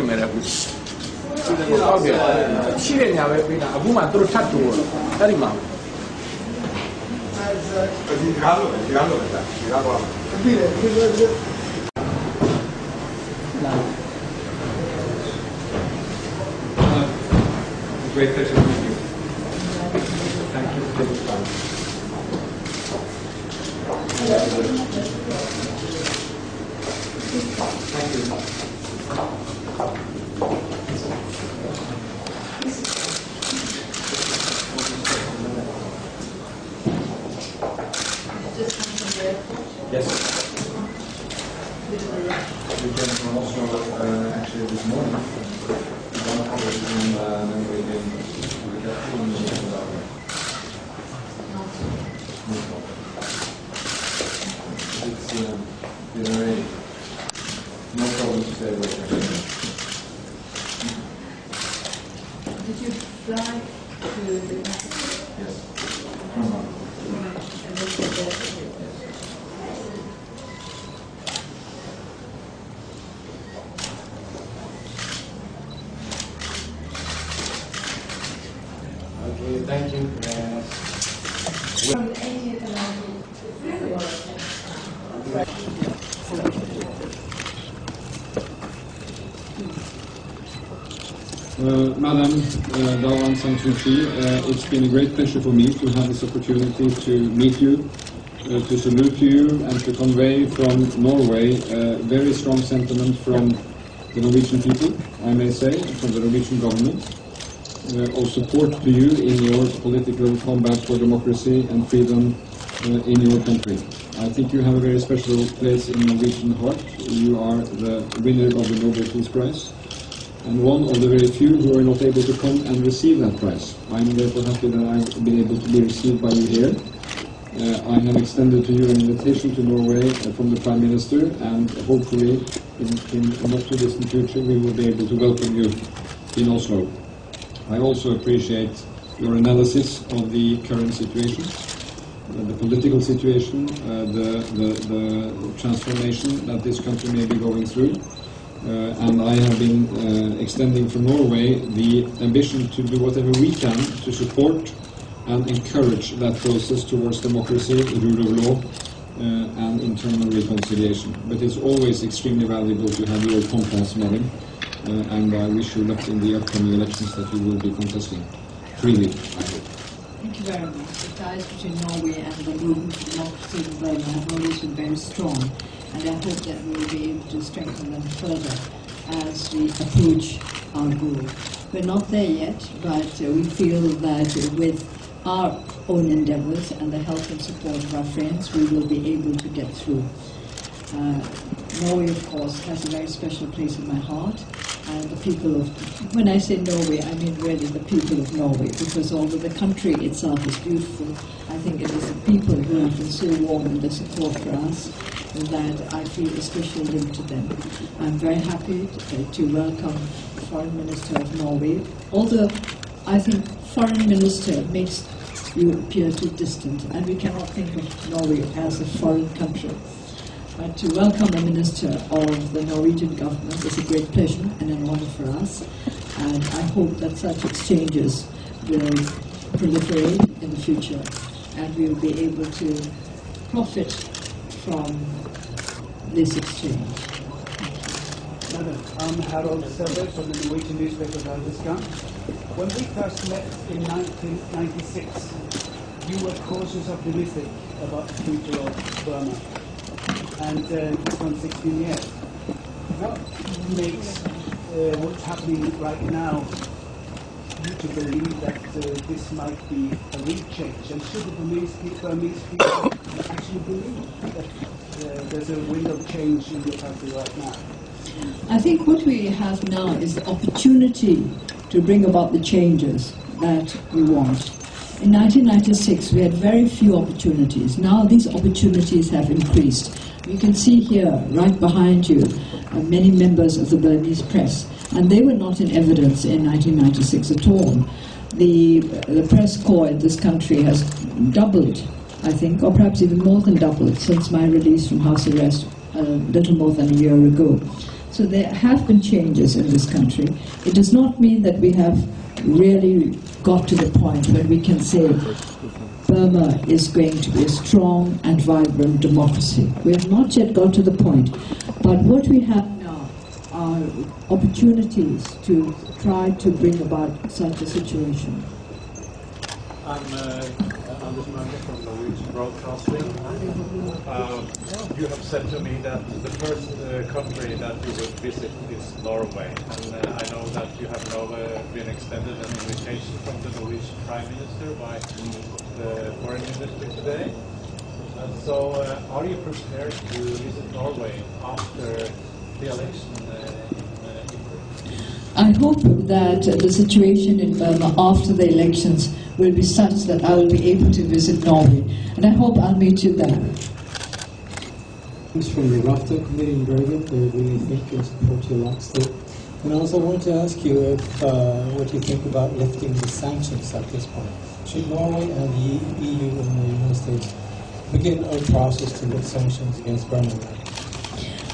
in my life. She didn't have a woman through tattoo. Very much. Great pleasure to meet you. Thank you for taking time. Thank you. Yes. We came from Oslo actually this morning. One hour in Norway. It's been already. No problem to stay away from here. Did you fly to the Yes. Burma. And then you there? Okay, thank you. From the 80th and 90th. Madam Aung San Suu Kyi, it's been a great pleasure for me to have this opportunity to meet you, to salute you, and to convey from Norway very strong sentiment from the Norwegian people, I may say, from the Norwegian government, of support to you in your political combat for democracy and freedom in your country. I think you have a very special place in Norwegian heart. You are the winner of the Nobel Peace Prize, and one of the very few who are not able to come and receive that prize. I'm therefore happy that I've been able to be received by you here. I have extended to you an invitation to Norway from the Prime Minister, and hopefully in a not too distant future we will be able to welcome you in Oslo. I also appreciate your analysis of the current situation, the political situation, the transformation that this country may be going through. And I have been extending from Norway the ambition to do whatever we can to support and encourage that process towards democracy, rule of law, and internal reconciliation. But it's always extremely valuable to have your compass, madam, and I wish you luck in the upcoming elections that you will be contesting freely, I hope. Thank you very much. The ties between Norway and the movement for democracy in Burma have always been very strong, and I hope that we will be able to strengthen them further as we approach our goal. We're not there yet, but we feel that with our own endeavors and the help and support of our friends, we will be able to get through. Norway, of course, has a very special place in my heart. And the people of, when I say Norway, I mean really the people of Norway, because although the country itself is beautiful, I think it is the people who have been so warm in their support for us that I feel a special link to them. I'm very happy to welcome the Foreign Minister of Norway, although I think Foreign Minister makes you appear too distant, and we cannot think of Norway as a foreign country. But to welcome a minister of the Norwegian government is a great pleasure and an honor for us, and I hope that such exchanges will proliferate in the future, and we will be able to profit from this exchange. Madam, I'm Harold Selberg from the Norwegian newspaper Bergenskan. When we first met in 1996, you were cautiously optimistic about the future of Burma. And it's gone 16 years. What makes what's happening right now you to believe that this might be a real change? And should the Burmese people actually believe that there's a wind of change in your country right now? I think what we have now is the opportunity to bring about the changes that we want. In 1996, we had very few opportunities. Now these opportunities have increased. You can see here, right behind you, many members of the Burmese press, and they were not in evidence in 1996 at all. The press corps in this country has doubled, I think, or perhaps even more than doubled since my release from house arrest a little more than a year ago. So there have been changes in this country. It does not mean that we have really got to the point where we can say Burma is going to be a strong and vibrant democracy. We have not yet got to the point. But what we have now are opportunities to try to bring about such a situation. I'm from Norwegian Broadcasting. You have said to me that the first country that you will visit is Norway, and I know that you have now been extended an invitation from the Norwegian Prime Minister by the Foreign Minister today. So are you prepared to visit Norway after the election in April? I hope that the situation in Burma after the elections will be such that I will be able to visit Norway, and I hope I'll meet you there. Comes from the Rafter Committee in Bergen. They really think and support your lot still. And I also want to ask you if, what you think about lifting the sanctions at this point. Should Norway and the EU and the United States begin a process to lift sanctions against Burma?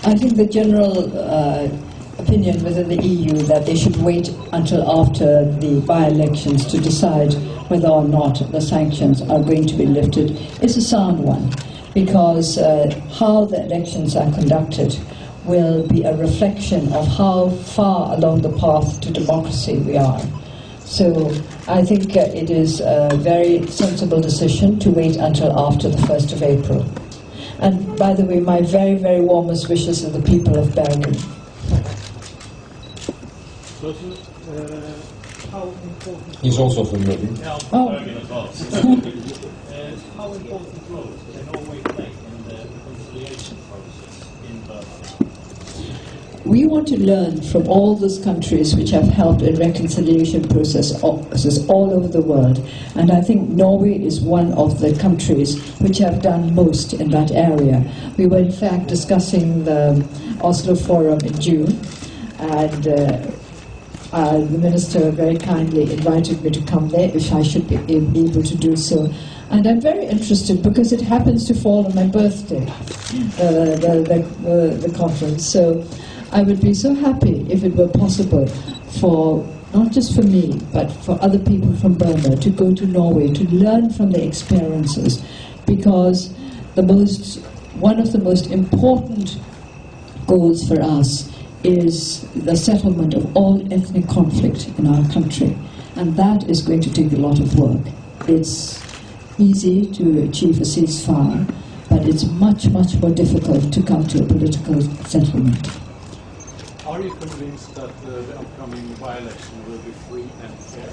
I think the general opinion within the EU that they should wait until after the by-elections to decide whether or not the sanctions are going to be lifted is a sound one, because how the elections are conducted will be a reflection of how far along the path to democracy we are. So I think it is a very sensible decision to wait until after the 1st of April. And by the way, my very, very warmest wishes to the people of Bergen. He's also from Bergen. Oh. How important role can Norway play in the reconciliation process in Burma? We want to learn from all those countries which have helped in reconciliation processes all over the world. And I think Norway is one of the countries which have done most in that area. We were in fact discussing the Oslo Forum in June, and the Minister very kindly invited me to come there if I should be able to do so. And I'm very interested because it happens to fall on my birthday, the conference. So I would be so happy if it were possible for, not just for me, but for other people from Burma to go to Norway to learn from their experiences, because one of the most important goals for us is the settlement of all ethnic conflict in our country, and that is going to take a lot of work. It's easy to achieve a ceasefire, but it's much, much more difficult to come to a political settlement. Are you convinced that the upcoming by-election will be free and fair?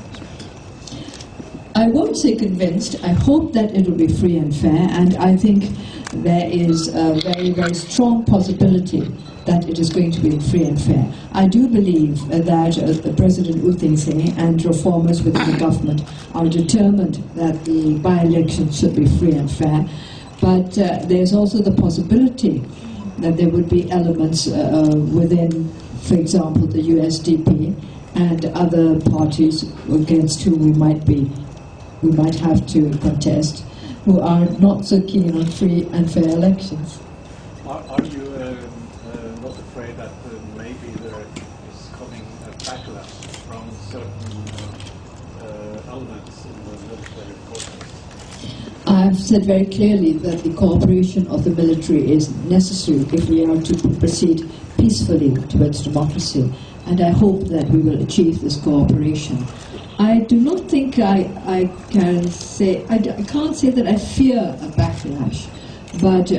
I won't say convinced. I hope that it will be free and fair, and I think there is a very, very strong possibility that it is going to be free and fair. I do believe that President U Thein Sein and reformers within the government are determined that the by-election should be free and fair, but there's also the possibility that there would be elements within, for example, the USDP and other parties against whom we might have to contest, who are not so keen on free and fair elections. Are you not afraid that maybe there is coming a backlash from certain elements in the military forces? I've said very clearly that the cooperation of the military is necessary if we are to proceed peacefully towards democracy, and I hope that we will achieve this cooperation. I do not think I can't say that I fear a backlash, but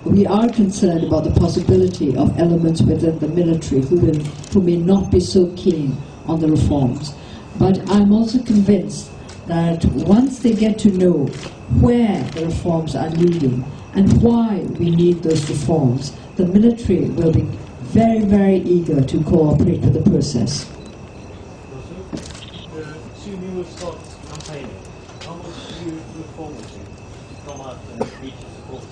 we are concerned about the possibility of elements within the military who may not be so keen on the reforms. But I'm also convinced that once they get to know where the reforms are leading and why we need those reforms, the military will be very, very eager to cooperate with the process. Soon you will start campaigning. How much do you look forward to come out and reach your supporters?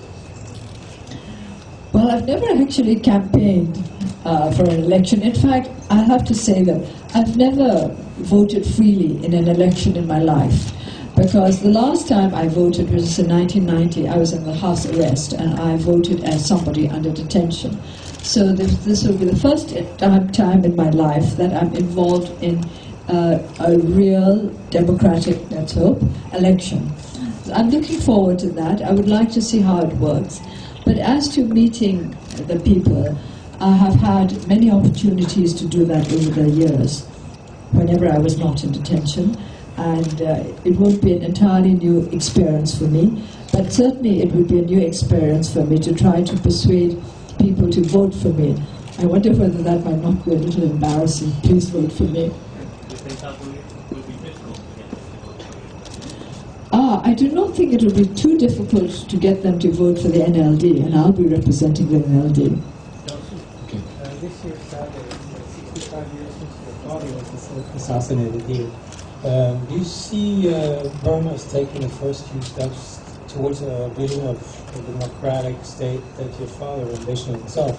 Well, I've never actually campaigned for an election. In fact, I have to say that I've never voted freely in an election in my life, because the last time I voted was in 1990. I was in the house arrest and I voted as somebody under detention. So this will be the first time in my life that I'm involved in a real democratic, let's hope, election. I'm looking forward to that. I would like to see how it works. But as to meeting the people, I have had many opportunities to do that over the years, whenever I was not in detention. And it won't be an entirely new experience for me, but certainly it would be a new experience for me to try to persuade people to vote for me. I wonder whether that might not be a little embarrassing. Please vote for me. Do you think that will be difficult to get them to vote for you? I do not think it will be too difficult to get them to vote for the NLD, and I'll be representing the NLD. Okay. This year, Saturday, 65 years since your father was assassinated here. Do you see Burma as taking the first few steps towards a vision of a democratic state that your father envisioned himself?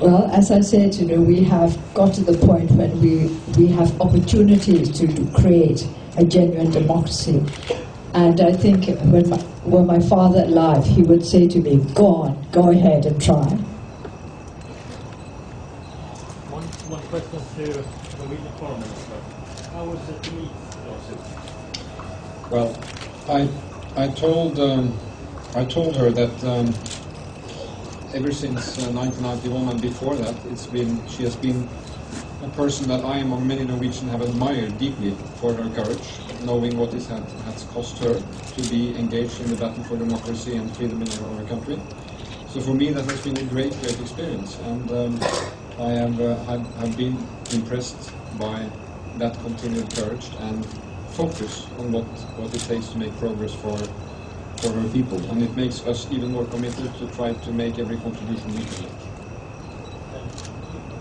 Well, as I said, we have got to the point when we have opportunities to create a genuine democracy. And I think were my father alive, he would say to me, go on, go ahead and try. One question to the Norwegian Foreign Minister. How was it to meet Joseph? Well, I told her that ever since 1991 and before that, she has been a person that I, among many Norwegians, have admired deeply for her courage, knowing what it has cost her to be engaged in the battle for democracy and freedom in our country. So for me, that has been a great experience, and I have been impressed by that continued courage and focus on what it takes to make progress for her people, and it makes us even more committed to try to make every contribution we can make.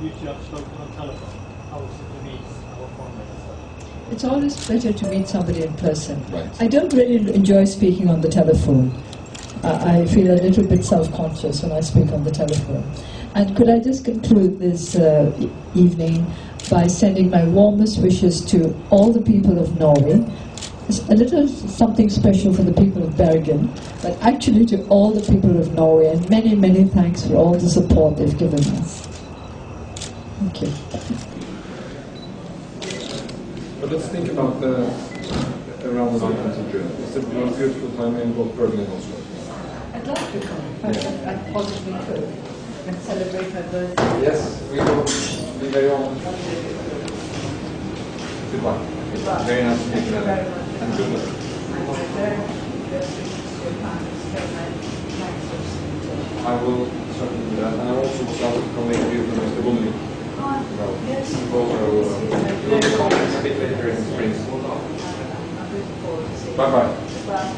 You two have spoken on telephone. How was it to meet our Foreign Minister? It's always better to meet somebody in person. Right. I don't really enjoy speaking on the telephone. I feel a little bit self-conscious when I speak on the telephone. And could I just conclude this evening by sending my warmest wishes to all the people of Norway. It's a little something special for the people of Bergen, but actually to all the people of Norway, and many, many thanks for all the support they've given us. Thank you. But let's think about around the 19th of June. It's a beautiful time in both Bergen and Oslo. I'd love to come. I possibly could. And celebrate my birthday. Yes, we will be very honored. Goodbye. Goodbye. Very nice to meet you. Very much. And good luck. I will certainly do that. And I also would like to convey you to Mr. Bulli. Yes. We'll be conference a bit later in the spring. Bye-bye. Bye.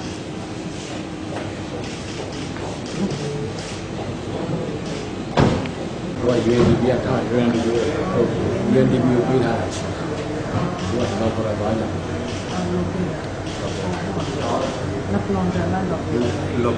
Rồi duyên đi biết thôi, duyên đi biết là duyên nó có bao nhiêu lộc